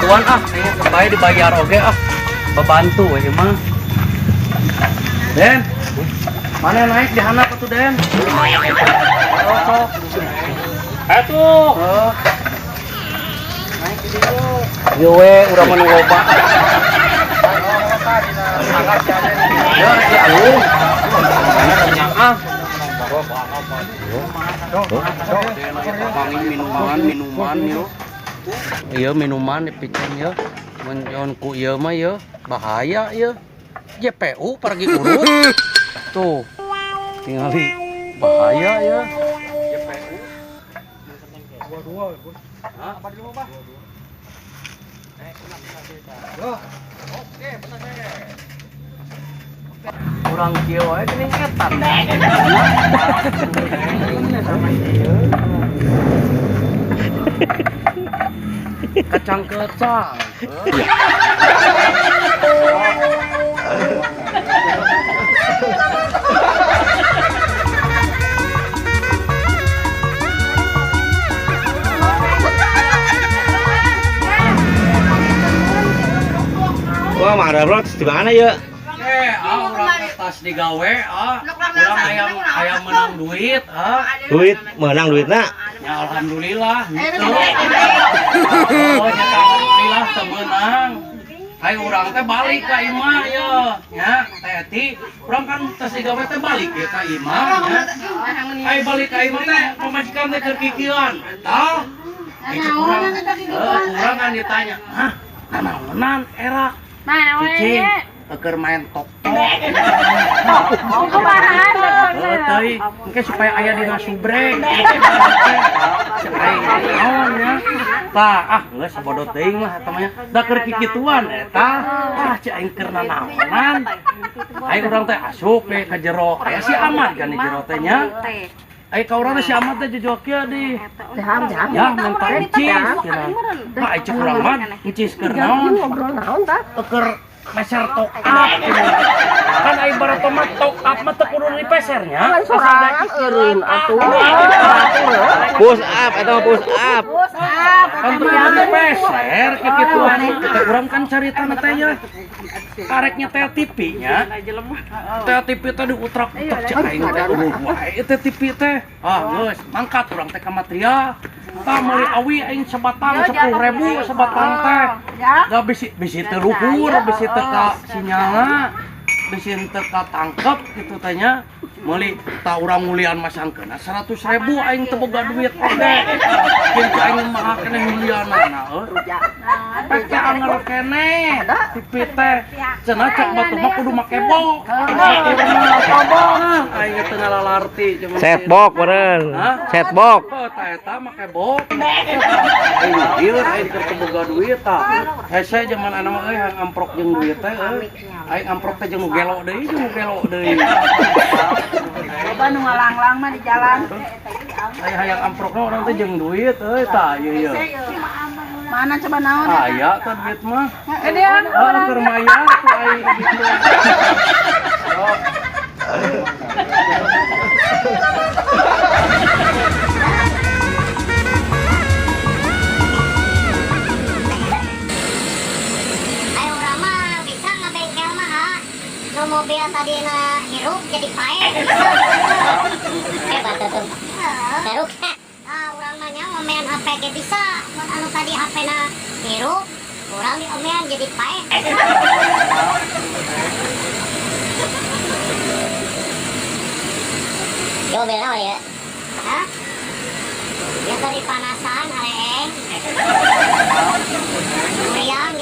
bantuan ah, ini supaya dibayar oge ah. Bebantu ya mah. Den, mana naik di hana tuh Den? Oh, sok. Atuh. Oh. Naik di dieu. Yo we urang mah loba. Ya, ya lu. Ah. Minuman yuk. Iya minuman dipicen ya. Menyon ku ieu mah ya bahaya ya. JPU pergi urut. Tuh. Tingali bahaya ya. JPU. Dua-dua, Bos. Hah? Apa di rumah, Pak? Oke, bener deh. Kurang kieu wae geuning etan. Kacang-kacang. Wah, marah bro, di mana ya? Orang tas digawe, orang ayam menang duit, Duit, menang duit nak? Ya alhamdulillah, gitu. Oh, ya alhamdulillah temenang. Ayo orang teh balik ke imah ya Teti, orang kan tas digawe teh balik ya ke imah ya. Ayo balik ke imah teh, pemajikan teh kerkikian, tahu? Itu orang kan ditanya, hah, naon era? Cici, agar main tok-tok. Oh, kumaha? Teuy, engke supaya aya dina subreg. Supaya naon ya. Tah, geus sabodot teuing mah eta mah nya. Da keur kikituan eta. Cek aing keur nanaonan. Aing urang teh asup we ka jero. Aya si Ahmad kan di jero teh nya. Aing ka urang si Ahmad teh jojok kieu di. Jam. Ya, mentok encis. Nah, aing cek urang mah encis keur naon? Ngobrol naon tah? Keur meser top up kan aing barat tomat top up mah teu kudu dipesernya Sorangan eureun atuh. Push up, atau push up. kan teu kudu dipeser kikituan teh urang kan carita teh ya kareknya teh TV nya teh TV teh diutrak-utrak cek aing teh wae teh TV teh geus mangkat urang teh ka Matria tah meuli awi aing sebatang 10.000 sebatang teh da bisi teu luhur bisi teu ka sinyalna bisi teu ka tangkep kitu teh nya meuli tah urang mulian masangkeunna 100.000 aing teu boga duit oge kieu aing mah keneh mulianana pake angel keneh TV teh cenah cek batu mah kudu make box aing teu ngalalarti Setbox beren. Setbox. tah eta make box aing ieu aing keur teu boga duit tah hese zaman anak mah euy hayang amprok jeung duit teh aing amprok teh jeung nu gelo deui Coba nu ngalanglang mah di jalan. hayang amprok mah urang teh jeung duit euy tah ieu Mana coba naon? aya teh duit mah Edian. keur mayar ku aing gitu. Ayo urang mah bisa ngabengkel mah ha. Nu mobil tadina hirup jadi pae. Hebat tuh. Teruk. Urang mah nya ngomean HP ge bisa. Mun anu tadi HP-na hirup, urang diomean jadi pae. Yo bela ya. Hah? Ya tadi panasan areeng. Meriang